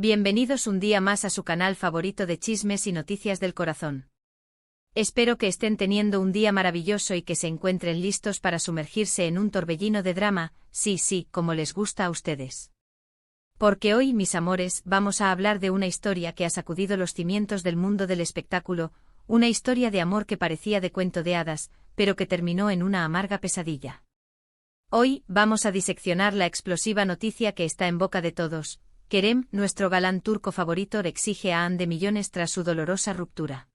Bienvenidos un día más a su canal favorito de chismes y noticias del corazón. Espero que estén teniendo un día maravilloso y que se encuentren listos para sumergirse en un torbellino de drama, sí, como les gusta a ustedes. Porque hoy, mis amores, vamos a hablar de una historia que ha sacudido los cimientos del mundo del espectáculo, una historia de amor que parecía de cuento de hadas, pero que terminó en una amarga pesadilla. Hoy, vamos a diseccionar la explosiva noticia que está en boca de todos. Kerem, nuestro galán turco favorito, exige a Hande millones tras su dolorosa ruptura.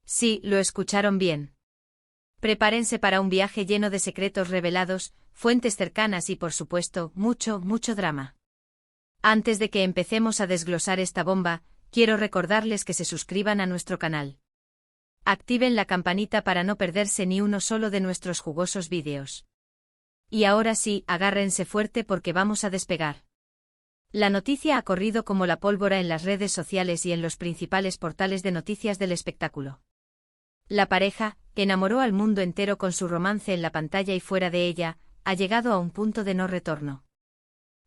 Sí, lo escucharon bien. Prepárense para un viaje lleno de secretos revelados, fuentes cercanas y por supuesto, mucho drama. Antes de que empecemos a desglosar esta bomba, quiero recordarles que se suscriban a nuestro canal. Activen la campanita para no perderse ni uno solo de nuestros jugosos vídeos. Y ahora sí, agárrense fuerte porque vamos a despegar. La noticia ha corrido como la pólvora en las redes sociales y en los principales portales de noticias del espectáculo. La pareja, que enamoró al mundo entero con su romance en la pantalla y fuera de ella, ha llegado a un punto de no retorno.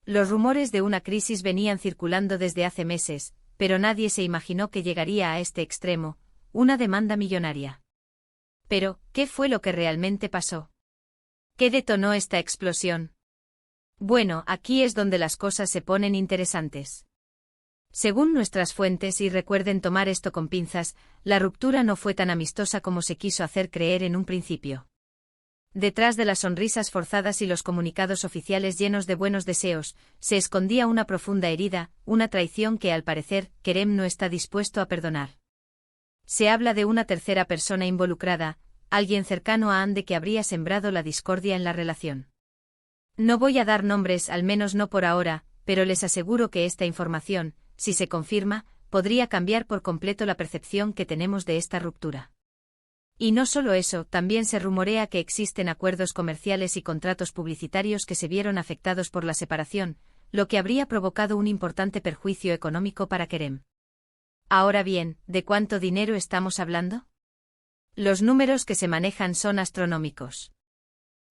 Los rumores de una crisis venían circulando desde hace meses, pero nadie se imaginó que llegaría a este extremo, una demanda millonaria. Pero, ¿qué fue lo que realmente pasó? ¿Qué detonó esta explosión? Bueno, aquí es donde las cosas se ponen interesantes. Según nuestras fuentes, y recuerden tomar esto con pinzas, la ruptura no fue tan amistosa como se quiso hacer creer en un principio. Detrás de las sonrisas forzadas y los comunicados oficiales llenos de buenos deseos, se escondía una profunda herida, una traición que al parecer, Kerem no está dispuesto a perdonar. Se habla de una tercera persona involucrada, alguien cercano a Hande que habría sembrado la discordia en la relación. No voy a dar nombres, al menos no por ahora, pero les aseguro que esta información, si se confirma, podría cambiar por completo la percepción que tenemos de esta ruptura. Y no solo eso, también se rumorea que existen acuerdos comerciales y contratos publicitarios que se vieron afectados por la separación, lo que habría provocado un importante perjuicio económico para Kerem. Ahora bien, ¿de cuánto dinero estamos hablando? Los números que se manejan son astronómicos.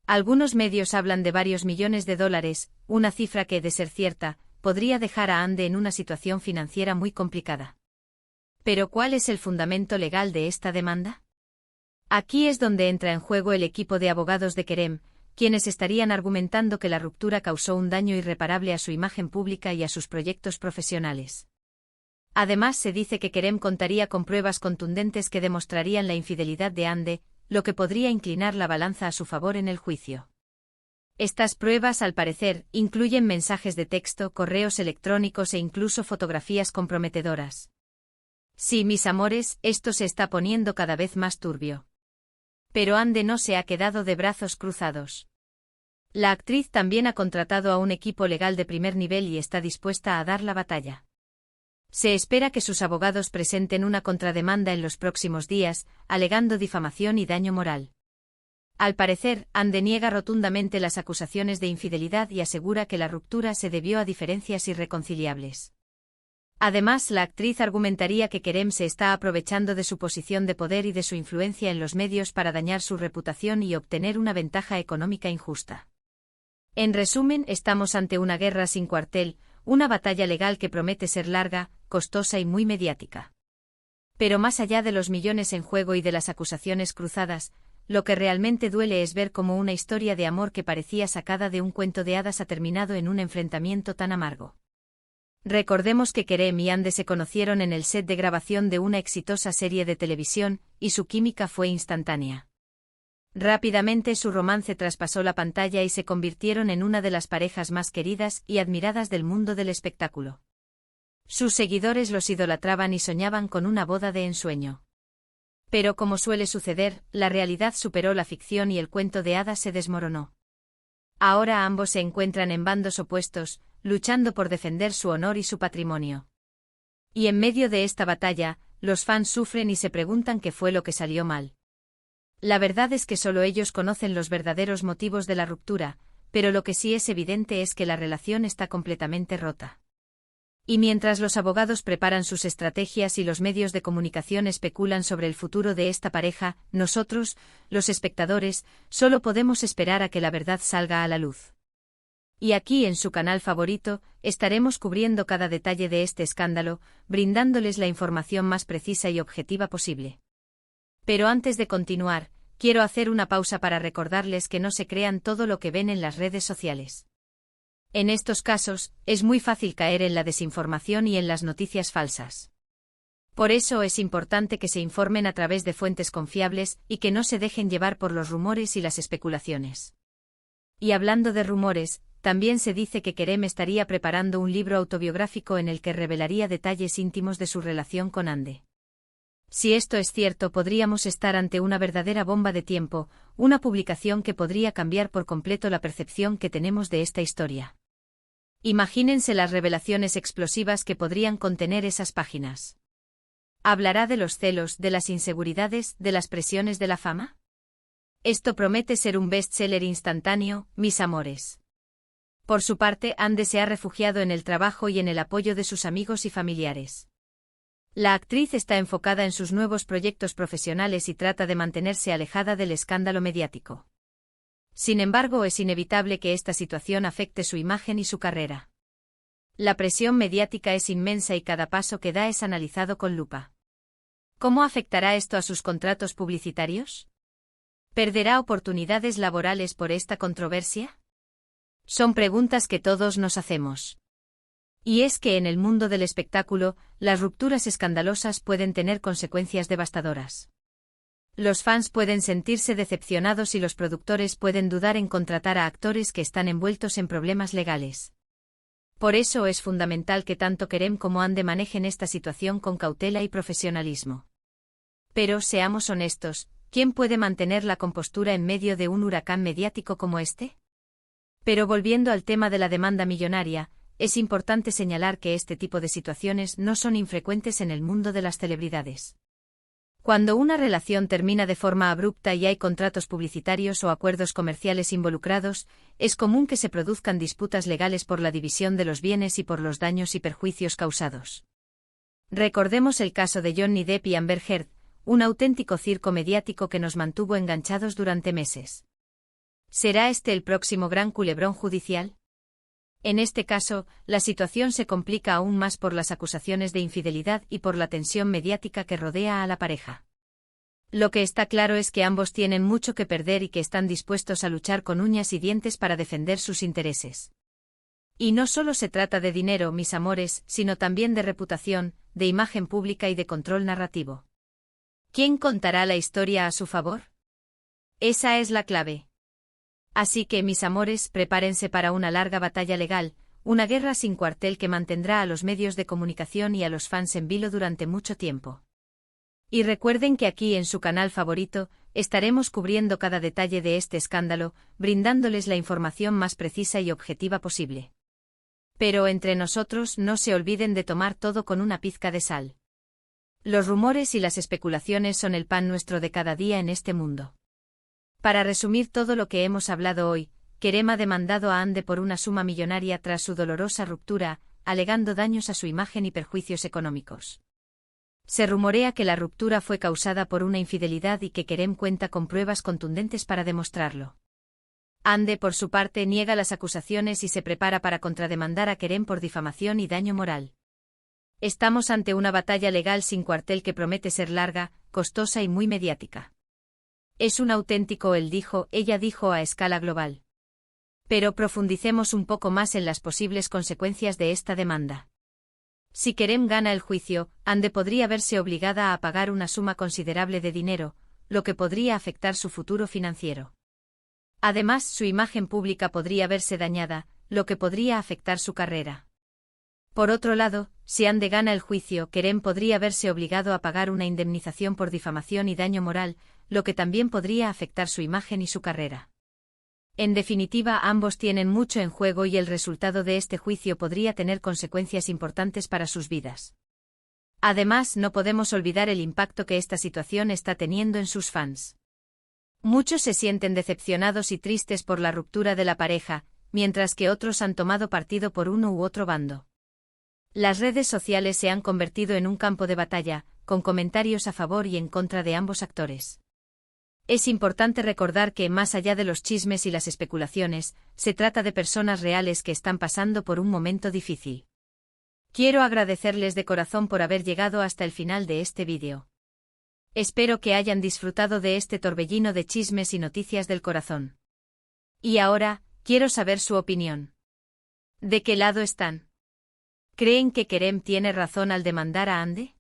Algunos medios hablan de varios millones de dólares, una cifra que, de ser cierta, podría dejar a Hande en una situación financiera muy complicada. Pero ¿cuál es el fundamento legal de esta demanda? Aquí es donde entra en juego el equipo de abogados de Kerem, quienes estarían argumentando que la ruptura causó un daño irreparable a su imagen pública y a sus proyectos profesionales. Además, se dice que Kerem contaría con pruebas contundentes que demostrarían la infidelidad de Hande, lo que podría inclinar la balanza a su favor en el juicio. Estas pruebas, al parecer, incluyen mensajes de texto, correos electrónicos e incluso fotografías comprometedoras. Sí, mis amores, esto se está poniendo cada vez más turbio. Pero Hande no se ha quedado de brazos cruzados. La actriz también ha contratado a un equipo legal de primer nivel y está dispuesta a dar la batalla. Se espera que sus abogados presenten una contrademanda en los próximos días, alegando difamación y daño moral. Al parecer, Hande niega rotundamente las acusaciones de infidelidad y asegura que la ruptura se debió a diferencias irreconciliables. Además, la actriz argumentaría que Kerem se está aprovechando de su posición de poder y de su influencia en los medios para dañar su reputación y obtener una ventaja económica injusta. En resumen, estamos ante una guerra sin cuartel, una batalla legal que promete ser larga, costosa y muy mediática. Pero más allá de los millones en juego y de las acusaciones cruzadas, lo que realmente duele es ver cómo una historia de amor que parecía sacada de un cuento de hadas ha terminado en un enfrentamiento tan amargo. Recordemos que Kerem y Hande se conocieron en el set de grabación de una exitosa serie de televisión, y su química fue instantánea. Rápidamente su romance traspasó la pantalla y se convirtieron en una de las parejas más queridas y admiradas del mundo del espectáculo. Sus seguidores los idolatraban y soñaban con una boda de ensueño. Pero como suele suceder, la realidad superó la ficción y el cuento de hadas se desmoronó. Ahora ambos se encuentran en bandos opuestos, luchando por defender su honor y su patrimonio. Y en medio de esta batalla, los fans sufren y se preguntan qué fue lo que salió mal. La verdad es que solo ellos conocen los verdaderos motivos de la ruptura, pero lo que sí es evidente es que la relación está completamente rota. Y mientras los abogados preparan sus estrategias y los medios de comunicación especulan sobre el futuro de esta pareja, nosotros, los espectadores, solo podemos esperar a que la verdad salga a la luz. Y aquí en su canal favorito, estaremos cubriendo cada detalle de este escándalo, brindándoles la información más precisa y objetiva posible. Pero antes de continuar, quiero hacer una pausa para recordarles que no se crean todo lo que ven en las redes sociales. En estos casos, es muy fácil caer en la desinformación y en las noticias falsas. Por eso es importante que se informen a través de fuentes confiables y que no se dejen llevar por los rumores y las especulaciones. Y hablando de rumores, también se dice que Kerem estaría preparando un libro autobiográfico en el que revelaría detalles íntimos de su relación con Hande. Si esto es cierto, podríamos estar ante una verdadera bomba de tiempo, una publicación que podría cambiar por completo la percepción que tenemos de esta historia. Imagínense las revelaciones explosivas que podrían contener esas páginas. ¿Hablará de los celos, de las inseguridades, de las presiones de la fama? Esto promete ser un bestseller instantáneo, mis amores. Por su parte, Hande se ha refugiado en el trabajo y en el apoyo de sus amigos y familiares. La actriz está enfocada en sus nuevos proyectos profesionales y trata de mantenerse alejada del escándalo mediático. Sin embargo, es inevitable que esta situación afecte su imagen y su carrera. La presión mediática es inmensa y cada paso que da es analizado con lupa. ¿Cómo afectará esto a sus contratos publicitarios? ¿Perderá oportunidades laborales por esta controversia? Son preguntas que todos nos hacemos. Y es que en el mundo del espectáculo, las rupturas escandalosas pueden tener consecuencias devastadoras. Los fans pueden sentirse decepcionados y los productores pueden dudar en contratar a actores que están envueltos en problemas legales. Por eso es fundamental que tanto Kerem como Hande manejen esta situación con cautela y profesionalismo. Pero seamos honestos, ¿quién puede mantener la compostura en medio de un huracán mediático como este? Pero volviendo al tema de la demanda millonaria, es importante señalar que este tipo de situaciones no son infrecuentes en el mundo de las celebridades. Cuando una relación termina de forma abrupta y hay contratos publicitarios o acuerdos comerciales involucrados, es común que se produzcan disputas legales por la división de los bienes y por los daños y perjuicios causados. Recordemos el caso de Johnny Depp y Amber Heard, un auténtico circo mediático que nos mantuvo enganchados durante meses. ¿Será este el próximo gran culebrón judicial? En este caso, la situación se complica aún más por las acusaciones de infidelidad y por la tensión mediática que rodea a la pareja. Lo que está claro es que ambos tienen mucho que perder y que están dispuestos a luchar con uñas y dientes para defender sus intereses. Y no solo se trata de dinero, mis amores, sino también de reputación, de imagen pública y de control narrativo. ¿Quién contará la historia a su favor? Esa es la clave. Así que, mis amores, prepárense para una larga batalla legal, una guerra sin cuartel que mantendrá a los medios de comunicación y a los fans en vilo durante mucho tiempo. Y recuerden que aquí en su canal favorito, estaremos cubriendo cada detalle de este escándalo, brindándoles la información más precisa y objetiva posible. Pero entre nosotros no se olviden de tomar todo con una pizca de sal. Los rumores y las especulaciones son el pan nuestro de cada día en este mundo. Para resumir todo lo que hemos hablado hoy, Kerem ha demandado a Hande por una suma millonaria tras su dolorosa ruptura, alegando daños a su imagen y perjuicios económicos. Se rumorea que la ruptura fue causada por una infidelidad y que Kerem cuenta con pruebas contundentes para demostrarlo. Hande, por su parte, niega las acusaciones y se prepara para contrademandar a Kerem por difamación y daño moral. Estamos ante una batalla legal sin cuartel que promete ser larga, costosa y muy mediática. Es un auténtico él dijo, ella dijo a escala global. Pero profundicemos un poco más en las posibles consecuencias de esta demanda. Si Kerem gana el juicio, Hande podría verse obligada a pagar una suma considerable de dinero, lo que podría afectar su futuro financiero. Además, su imagen pública podría verse dañada, lo que podría afectar su carrera. Por otro lado, si Hande gana el juicio, Kerem podría verse obligado a pagar una indemnización por difamación y daño moral, lo que también podría afectar su imagen y su carrera. En definitiva, ambos tienen mucho en juego y el resultado de este juicio podría tener consecuencias importantes para sus vidas. Además, no podemos olvidar el impacto que esta situación está teniendo en sus fans. Muchos se sienten decepcionados y tristes por la ruptura de la pareja, mientras que otros han tomado partido por uno u otro bando. Las redes sociales se han convertido en un campo de batalla, con comentarios a favor y en contra de ambos actores. Es importante recordar que, más allá de los chismes y las especulaciones, se trata de personas reales que están pasando por un momento difícil. Quiero agradecerles de corazón por haber llegado hasta el final de este vídeo. Espero que hayan disfrutado de este torbellino de chismes y noticias del corazón. Y ahora, quiero saber su opinión. ¿De qué lado están? ¿Creen que Kerem tiene razón al demandar a Hande?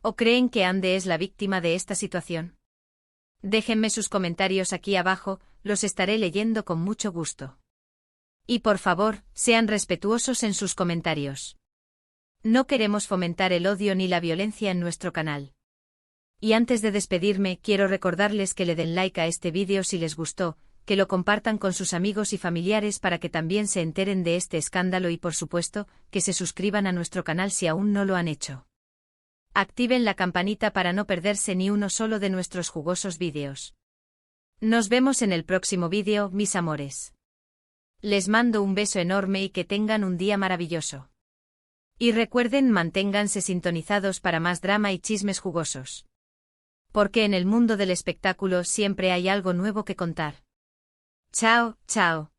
¿O creen que Hande es la víctima de esta situación? Déjenme sus comentarios aquí abajo, los estaré leyendo con mucho gusto. Y por favor, sean respetuosos en sus comentarios. No queremos fomentar el odio ni la violencia en nuestro canal. Y antes de despedirme, quiero recordarles que le den like a este vídeo si les gustó, que lo compartan con sus amigos y familiares para que también se enteren de este escándalo y por supuesto, que se suscriban a nuestro canal si aún no lo han hecho. Activen la campanita para no perderse ni uno solo de nuestros jugosos vídeos. Nos vemos en el próximo vídeo, mis amores. Les mando un beso enorme y que tengan un día maravilloso. Y recuerden, manténganse sintonizados para más drama y chismes jugosos. Porque en el mundo del espectáculo siempre hay algo nuevo que contar. Chao, chao.